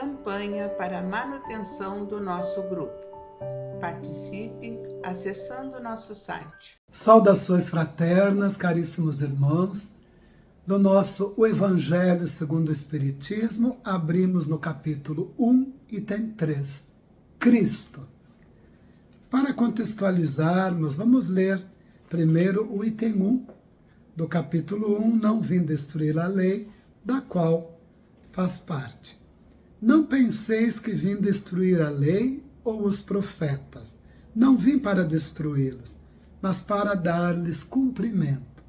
campanha para a manutenção do nosso grupo. Participe acessando nosso site. Saudações fraternas, caríssimos irmãos. Do nosso O Evangelho segundo o Espiritismo, abrimos no capítulo 1, item 3, Cristo. Para contextualizarmos, vamos ler primeiro o item 1 do capítulo 1, Não vim destruir a lei, da qual faz parte. Não penseis que vim destruir a lei ou os profetas. Não vim para destruí-los, mas para dar-lhes cumprimento.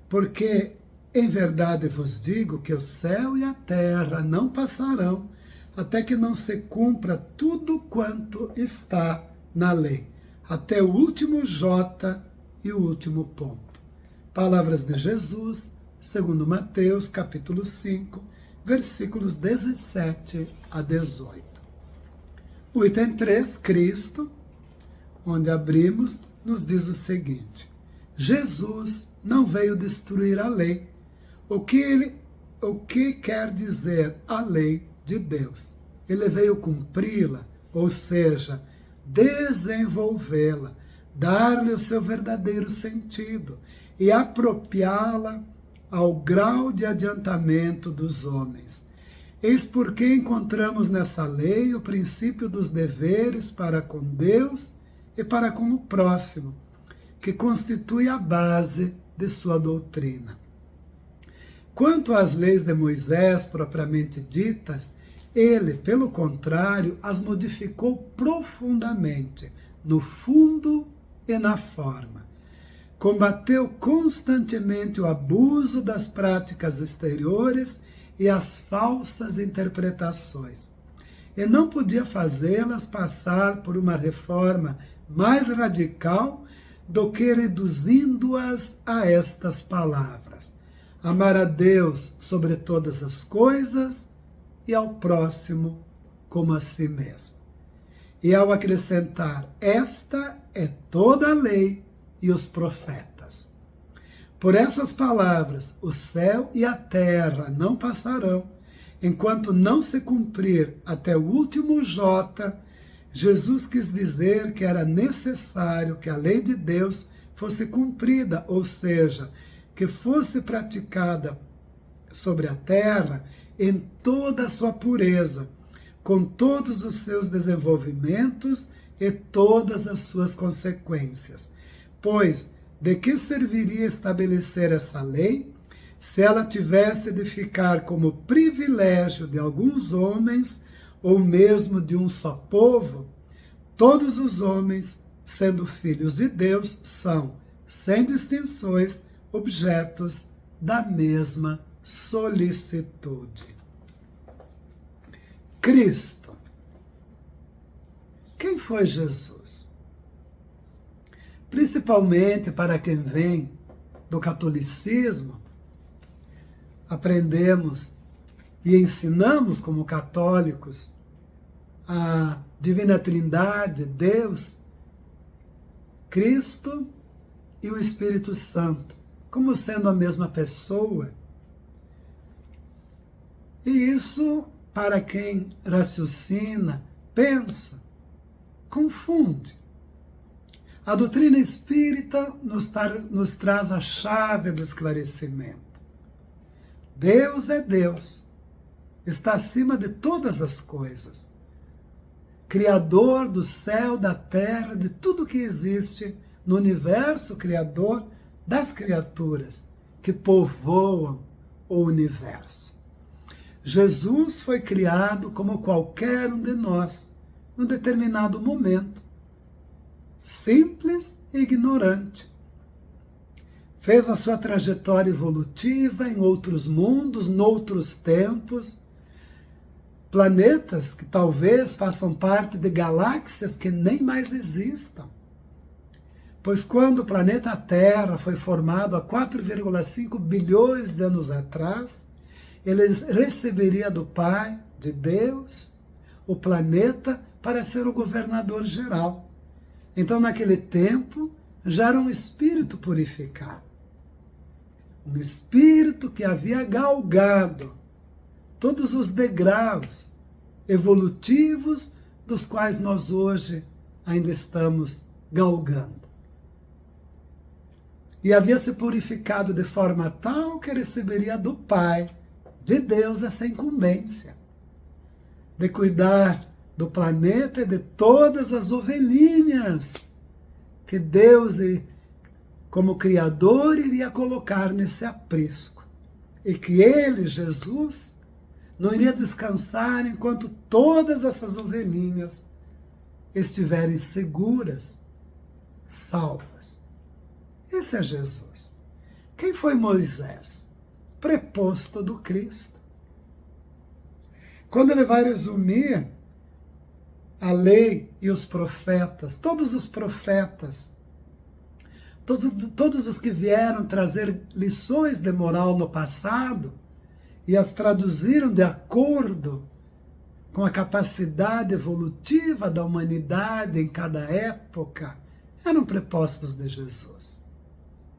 Porque, em verdade vos digo que o céu e a terra não passarão até que não se cumpra tudo quanto está na lei, até o último J e o último ponto. Palavras de Jesus, segundo Mateus, capítulo 5, versículos 17 a 18. O item 3, Cristo, onde abrimos, nos diz o seguinte: Jesus não veio destruir a lei. O que quer dizer a lei de Deus? Ele veio cumpri-la, ou seja, desenvolvê-la, dar-lhe o seu verdadeiro sentido e apropriá-la ao grau de adiantamento dos homens. Eis porque encontramos nessa lei o princípio dos deveres para com Deus e para com o próximo, que constitui a base de sua doutrina. Quanto às leis de Moisés propriamente ditas, ele, pelo contrário, as modificou profundamente, no fundo e na forma. Combateu constantemente o abuso das práticas exteriores e as falsas interpretações, e não podia fazê-las passar por uma reforma mais radical do que reduzindo-as a estas palavras: amar a Deus sobre todas as coisas e ao próximo como a si mesmo. E ao acrescentar: esta é toda a lei e os profetas. Por essas palavras, o céu e a terra não passarão, enquanto não se cumprir até o último J. Jesus quis dizer que era necessário que a lei de Deus fosse cumprida, ou seja, que fosse praticada sobre a terra em toda a sua pureza, com todos os seus desenvolvimentos e todas as suas consequências. Pois, de que serviria estabelecer essa lei se ela tivesse de ficar como privilégio de alguns homens ou mesmo de um só povo? Todos os homens, sendo filhos de Deus, são, sem distinções, objetos da mesma solicitude. Cristo. Quem foi Jesus? Principalmente para quem vem do catolicismo, aprendemos e ensinamos como católicos a Divina Trindade, Deus, Cristo e o Espírito Santo, como sendo a mesma pessoa. E isso, para quem raciocina, pensa, confunde. A doutrina espírita nos traz a chave do esclarecimento. Deus é Deus, está acima de todas as coisas, Criador do céu, da terra, de tudo que existe no universo, Criador das criaturas que povoam o universo. Jesus foi criado como qualquer um de nós, num determinado momento, simples e ignorante. Fez a sua trajetória evolutiva em outros mundos, noutros tempos, planetas que talvez façam parte de galáxias que nem mais existam. Pois quando o planeta Terra foi formado há 4,5 bilhões de anos atrás, ele receberia do Pai, de Deus, o planeta para ser o governador geral. Então, naquele tempo, já era um espírito purificado. Um espírito que havia galgado todos os degraus evolutivos dos quais nós hoje ainda estamos galgando. E havia se purificado de forma tal que receberia do Pai, de Deus, essa incumbência de cuidar do planeta e de todas as ovelhinhas que Deus, como Criador, iria colocar nesse aprisco. E que Ele, Jesus, não iria descansar enquanto todas essas ovelhinhas estiverem seguras, salvas. Esse é Jesus. Quem foi Moisés? Preposto do Cristo. Quando ele vai resumir a lei e os profetas, todos os profetas, todos os que vieram trazer lições de moral no passado e as traduziram de acordo com a capacidade evolutiva da humanidade em cada época, eram prepostos de Jesus.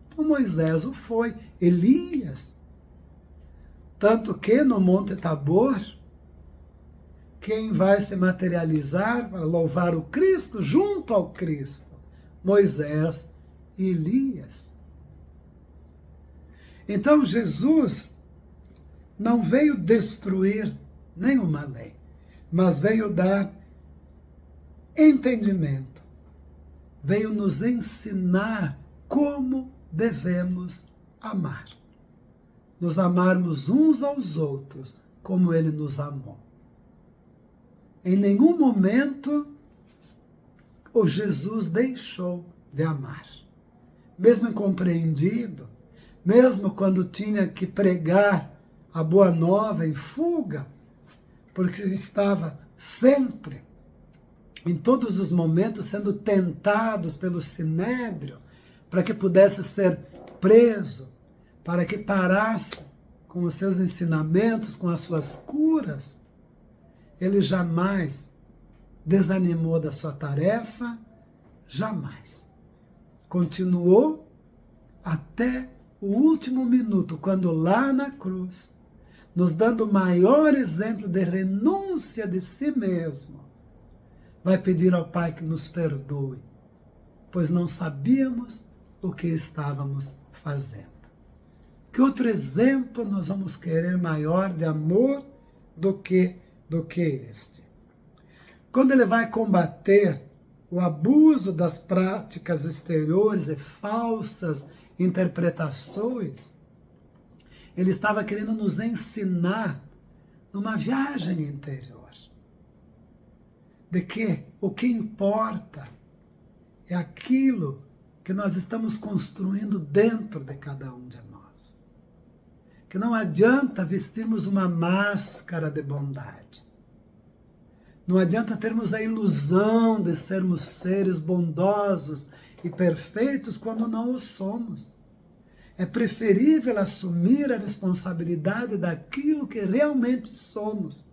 Então Moisés o foi, Elias. Tanto que no Monte Tabor, quem vai se materializar para louvar o Cristo junto ao Cristo? Moisés e Elias. Então Jesus não veio destruir nenhuma lei, mas veio dar entendimento, veio nos ensinar como devemos amar. Nos amarmos uns aos outros como Ele nos amou. Em nenhum momento o Jesus deixou de amar. Mesmo incompreendido, mesmo quando tinha que pregar a boa nova em fuga, porque estava sempre, em todos os momentos, sendo tentados pelo Sinédrio, para que pudesse ser preso, para que parasse com os seus ensinamentos, com as suas curas. Ele jamais desanimou da sua tarefa, jamais. Continuou até o último minuto, quando lá na cruz, nos dando o maior exemplo de renúncia de si mesmo, vai pedir ao Pai que nos perdoe, pois não sabíamos o que estávamos fazendo. Que outro exemplo nós vamos querer maior de amor do que este? Quando ele vai combater o abuso das práticas exteriores e falsas interpretações, ele estava querendo nos ensinar numa viagem interior de que o que importa é aquilo que nós estamos construindo dentro de cada um de nós. Que não adianta vestirmos uma máscara de bondade. Não adianta termos a ilusão de sermos seres bondosos e perfeitos quando não o somos. É preferível assumir a responsabilidade daquilo que realmente somos.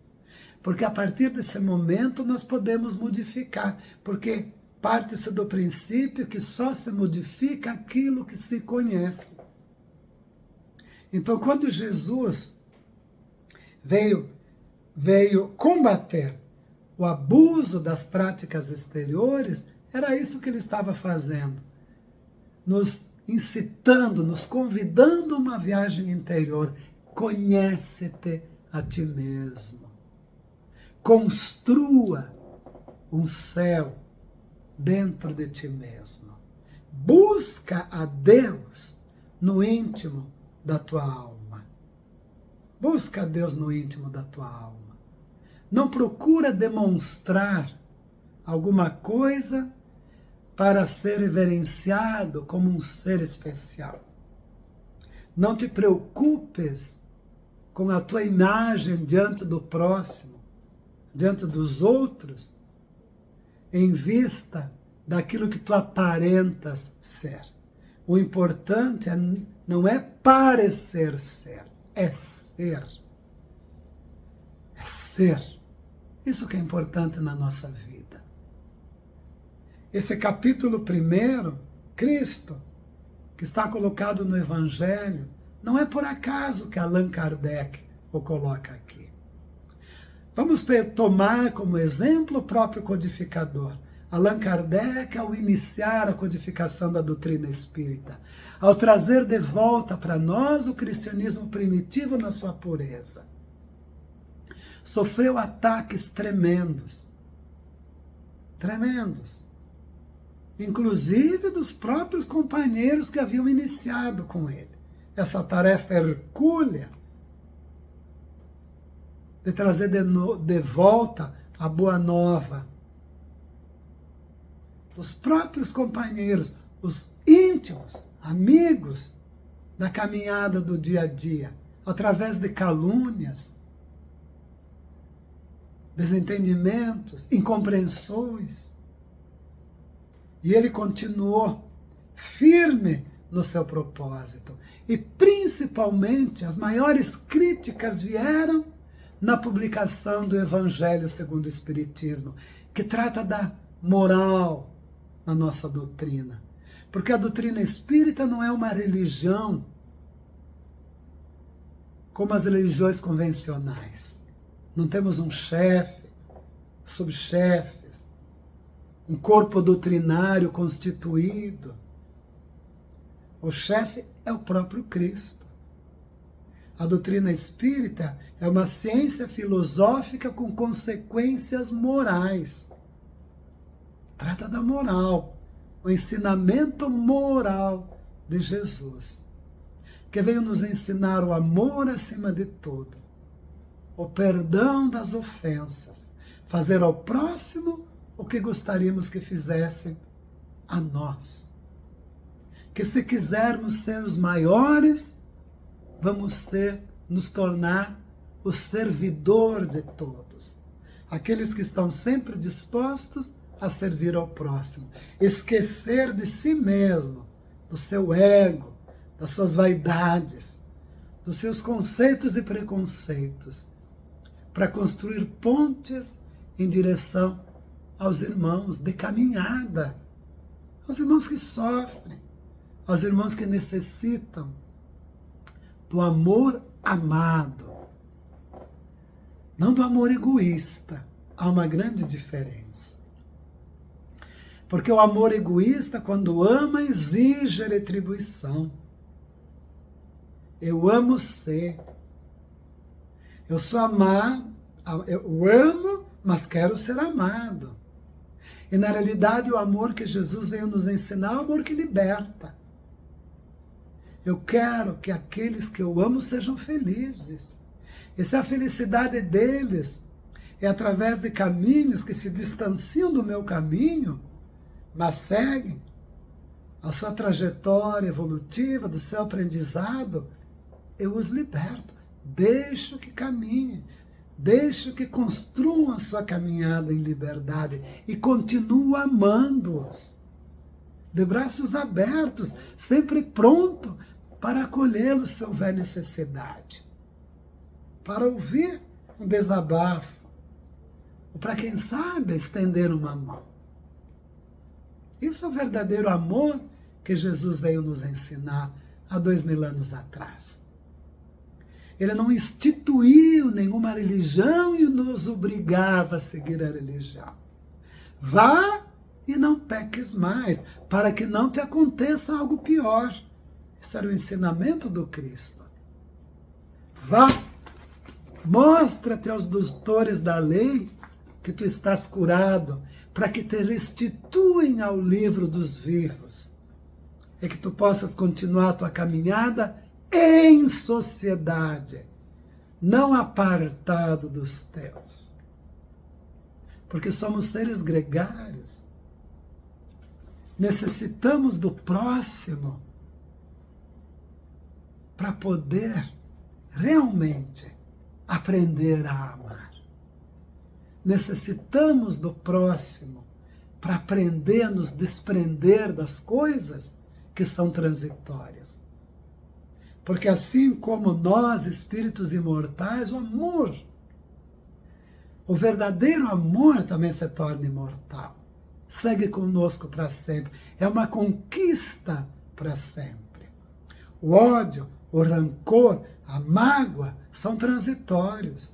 Porque a partir desse momento nós podemos modificar. Porque parte-se do princípio que só se modifica aquilo que se conhece. Então, quando Jesus veio combater o abuso das práticas exteriores, era isso que ele estava fazendo. Nos incitando, nos convidando a uma viagem interior. Conhece-te a ti mesmo. Construa um céu dentro de ti mesmo. Busca a Deus no íntimo da tua alma. Busca a Deus no íntimo da tua alma. Não procura demonstrar alguma coisa para ser reverenciado como um ser especial. Não te preocupes com a tua imagem diante do próximo, diante dos outros, em vista daquilo que tu aparentas ser. O importante não é parecer ser, é ser. É ser. Isso que é importante na nossa vida. Esse capítulo 1, Cristo, que está colocado no Evangelho, não é por acaso que Allan Kardec o coloca aqui. Vamos tomar como exemplo o próprio codificador. Allan Kardec, ao iniciar a codificação da doutrina espírita, ao trazer de volta para nós o cristianismo primitivo na sua pureza, sofreu ataques tremendos, inclusive dos próprios companheiros que haviam iniciado com ele essa tarefa hercúlea de trazer de volta a boa nova. Os próprios companheiros, os íntimos, amigos da caminhada do dia a dia, através de calúnias, desentendimentos, incompreensões. E ele continuou firme no seu propósito. E principalmente as maiores críticas vieram na publicação do Evangelho segundo o Espiritismo, que trata da moral na nossa doutrina. Porque a doutrina espírita não é uma religião como as religiões convencionais. Não temos um chefe, subchefes, um corpo doutrinário constituído. O chefe é o próprio Cristo. A doutrina espírita é uma ciência filosófica com consequências morais. Trata da moral, o ensinamento moral de Jesus, que veio nos ensinar o amor acima de tudo, o perdão das ofensas, fazer ao próximo o que gostaríamos que fizessem a nós. Que se quisermos ser os maiores, vamos nos tornar o servidor de todos. Aqueles que estão sempre dispostos a servir ao próximo. Esquecer de si mesmo, do seu ego, das suas vaidades, dos seus conceitos e preconceitos, para construir pontes em direção aos irmãos de caminhada, aos irmãos que sofrem, aos irmãos que necessitam do amor amado, não do amor egoísta. Há uma grande diferença. Porque o amor egoísta, quando ama, exige retribuição. Eu amo ser. Eu sou amado, eu amo, mas quero ser amado. E na realidade o amor que Jesus veio nos ensinar é o amor que liberta. Eu quero que aqueles que eu amo sejam felizes. E se a felicidade deles é através de caminhos que se distanciam do meu caminho, mas seguem a sua trajetória evolutiva, do seu aprendizado, eu os liberto. Deixo que caminhem, deixo que construam a sua caminhada em liberdade e continuo amando-os, de braços abertos, sempre pronto para acolhê-los se houver necessidade, para ouvir um desabafo, ou para, quem sabe, estender uma mão. Isso é o verdadeiro amor que Jesus veio nos ensinar há 2000 anos atrás. Ele não instituiu nenhuma religião e nos obrigava a seguir a religião. Vá e não peques mais, para que não te aconteça algo pior. Esse era o ensinamento do Cristo. Vá, mostra-te aos doutores da lei que tu estás curado, para que te restituem ao livro dos vivos, e que tu possas continuar a tua caminhada em sociedade, não apartado dos teus. Porque somos seres gregários. Necessitamos do próximo para poder realmente aprender a amar. Necessitamos do próximo para aprender a nos desprender das coisas que são transitórias. Porque assim como nós, espíritos imortais, o verdadeiro amor também se torna imortal. Segue conosco para sempre. É uma conquista para sempre. O ódio, o rancor, a mágoa são transitórios.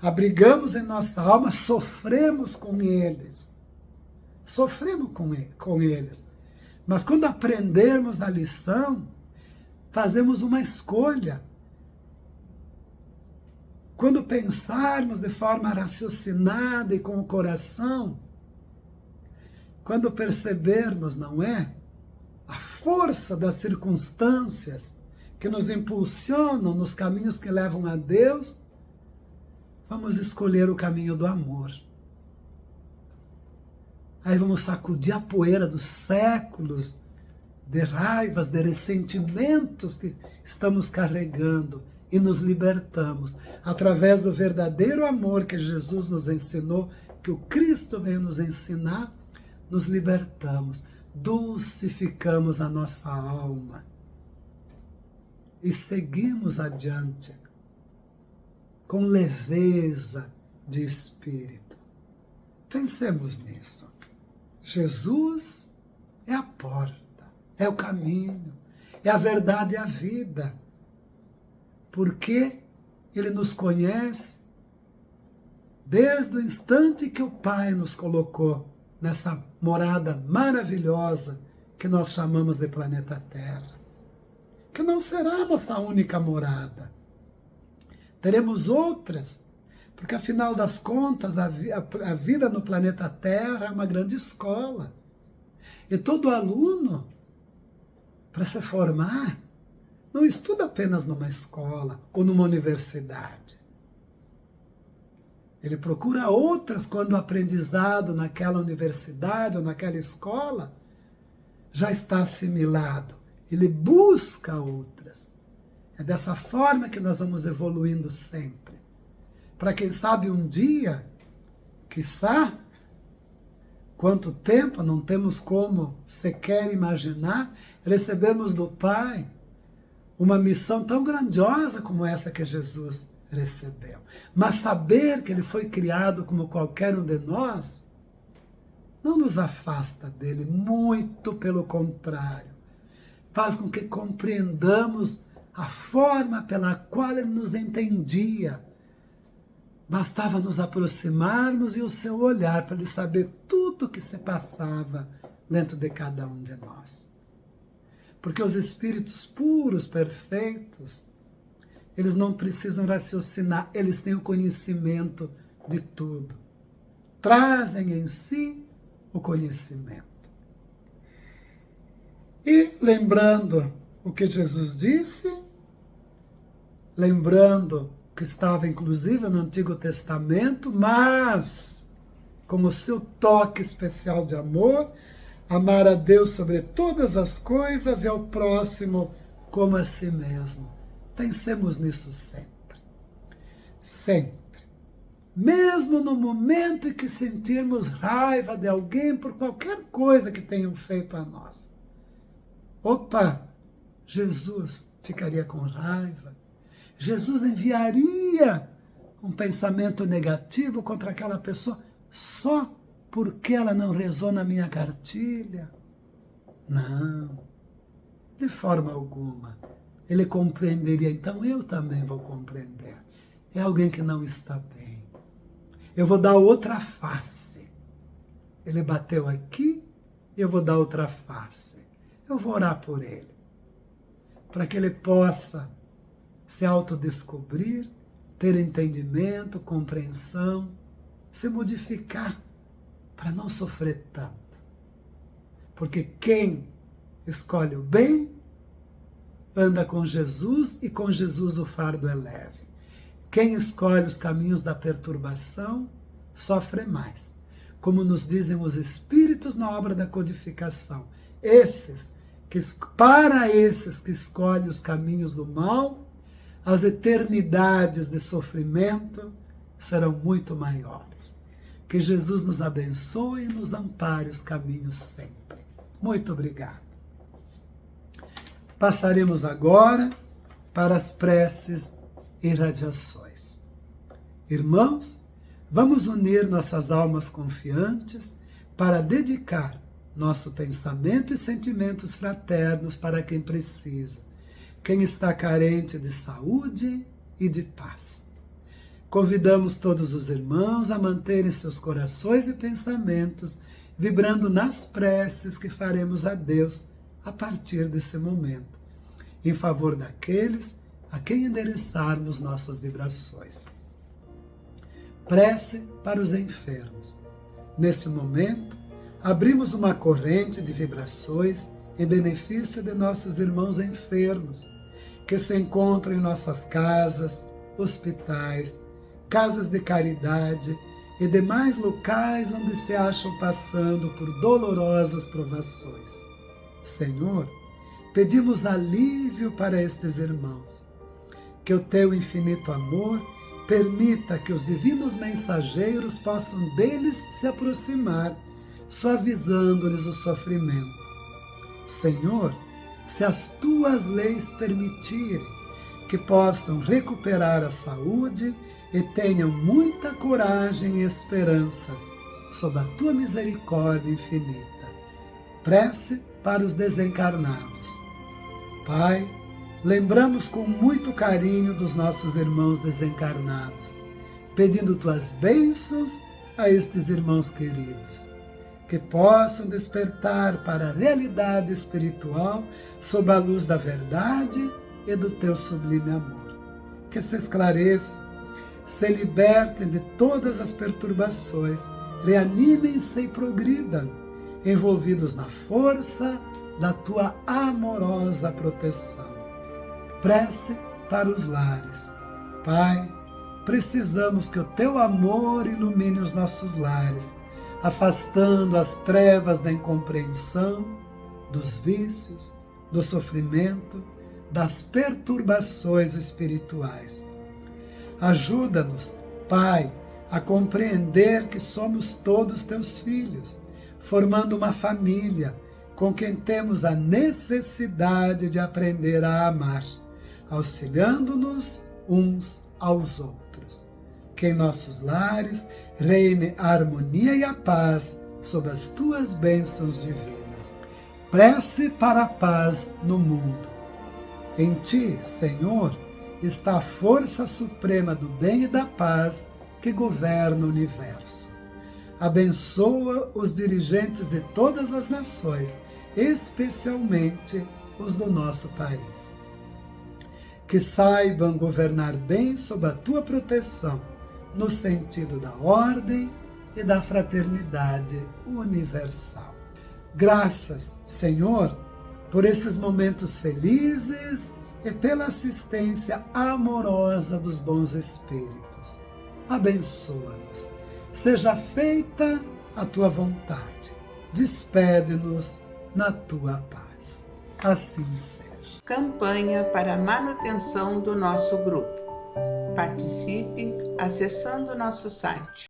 abrigamos em nossa alma, sofremos com eles. Sofremos com eles. Mas quando aprendermos a lição, fazemos uma escolha. Quando pensarmos de forma raciocinada e com o coração, quando percebermos, não é? A força das circunstâncias que nos impulsionam nos caminhos que levam a Deus, vamos escolher o caminho do amor. Aí vamos sacudir a poeira dos séculos de raivas, de ressentimentos que estamos carregando e nos libertamos através do verdadeiro amor que Jesus nos ensinou, que o Cristo veio nos ensinar, nos libertamos, dulcificamos a nossa alma e seguimos adiante com leveza de espírito. Pensemos nisso. Jesus é a porta, é o caminho, é a verdade e a vida. Porque Ele nos conhece desde o instante que o Pai nos colocou nessa morada maravilhosa que nós chamamos de planeta Terra. Que não será a nossa única morada. Teremos outras, porque afinal das contas a vida no planeta Terra é uma grande escola. E todo aluno, para se formar, não estuda apenas numa escola ou numa universidade. Ele procura outras quando o aprendizado naquela universidade ou naquela escola já está assimilado. Ele busca outras. É dessa forma que nós vamos evoluindo sempre. Para quem sabe um dia, quiçá, quanto tempo, não temos como sequer imaginar, recebemos do Pai uma missão tão grandiosa como essa que Jesus recebeu. Mas saber que Ele foi criado como qualquer um de nós, não nos afasta dele, muito pelo contrário. Faz com que compreendamos a forma pela qual Ele nos entendia. Bastava nos aproximarmos e o seu olhar para Ele saber tudo o que se passava dentro de cada um de nós. Porque os espíritos puros, perfeitos, eles não precisam raciocinar, eles têm o conhecimento de tudo. Trazem em si o conhecimento. E lembrando o que Jesus disse, lembrando que estava inclusive no Antigo Testamento, mas como o seu toque especial de amor, amar a Deus sobre todas as coisas e ao próximo como a si mesmo. Pensemos nisso sempre. Sempre. Mesmo no momento em que sentirmos raiva de alguém por qualquer coisa que tenham feito a nós. Opa, Jesus ficaria com raiva. Jesus enviaria um pensamento negativo contra aquela pessoa só porque ela não rezou na minha cartilha? Não, de forma alguma. Ele compreenderia, então eu também vou compreender. É alguém que não está bem. Eu vou dar outra face. Ele bateu aqui, eu vou dar outra face. Eu vou orar por ele, para que ele possa se autodescobrir, ter entendimento, compreensão, se modificar, para não sofrer tanto. Porque quem escolhe o bem, anda com Jesus e com Jesus o fardo é leve. Quem escolhe os caminhos da perturbação, sofre mais. Como nos dizem os Espíritos na obra da codificação. Para esses que escolhem os caminhos do mal, as eternidades de sofrimento serão muito maiores. Que Jesus nos abençoe e nos ampare os caminhos sempre. Muito obrigado. Passaremos agora para as preces e radiações. Irmãos, vamos unir nossas almas confiantes para dedicar nosso pensamento e sentimentos fraternos para quem precisa, quem está carente de saúde e de paz. Convidamos todos os irmãos a manterem seus corações e pensamentos vibrando nas preces que faremos a Deus a partir desse momento, em favor daqueles a quem endereçarmos nossas vibrações. Prece para os enfermos. Nesse momento, abrimos uma corrente de vibrações em benefício de nossos irmãos enfermos, que se encontram em nossas casas, hospitais, casas de caridade e demais locais onde se acham passando por dolorosas provações. Senhor, pedimos alívio para estes irmãos, que o teu infinito amor permita que os divinos mensageiros possam deles se aproximar, suavizando-lhes o sofrimento. Senhor, se as tuas leis permitirem, que possam recuperar a saúde e tenham muita coragem e esperanças sob a tua misericórdia infinita. Prece para os desencarnados. Pai, lembramos com muito carinho dos nossos irmãos desencarnados, pedindo tuas bênçãos a estes irmãos queridos, que possam despertar para a realidade espiritual sob a luz da verdade e do teu sublime amor. Que se esclareçam, se libertem de todas as perturbações, reanimem-se e progridam, envolvidos na força da tua amorosa proteção. Prece para os lares. Pai, precisamos que o teu amor ilumine os nossos lares, afastando as trevas da incompreensão, dos vícios, do sofrimento, das perturbações espirituais. Ajuda-nos, Pai, a compreender que somos todos teus filhos, formando uma família com quem temos a necessidade de aprender a amar, auxiliando-nos uns aos outros. Que em nossos lares reine a harmonia e a paz sob as tuas bênçãos divinas. Prece para a paz no mundo. Em ti, Senhor, está a força suprema do bem e da paz que governa o universo. Abençoa os dirigentes de todas as nações, especialmente os do nosso país. Que saibam governar bem sob a tua proteção, no sentido da ordem e da fraternidade universal. Graças, Senhor, por esses momentos felizes e pela assistência amorosa dos bons espíritos. Abençoa-nos. Seja feita a tua vontade. Despede-nos na tua paz. Assim seja. Campanha para a manutenção do nosso grupo. Participe acessando nosso site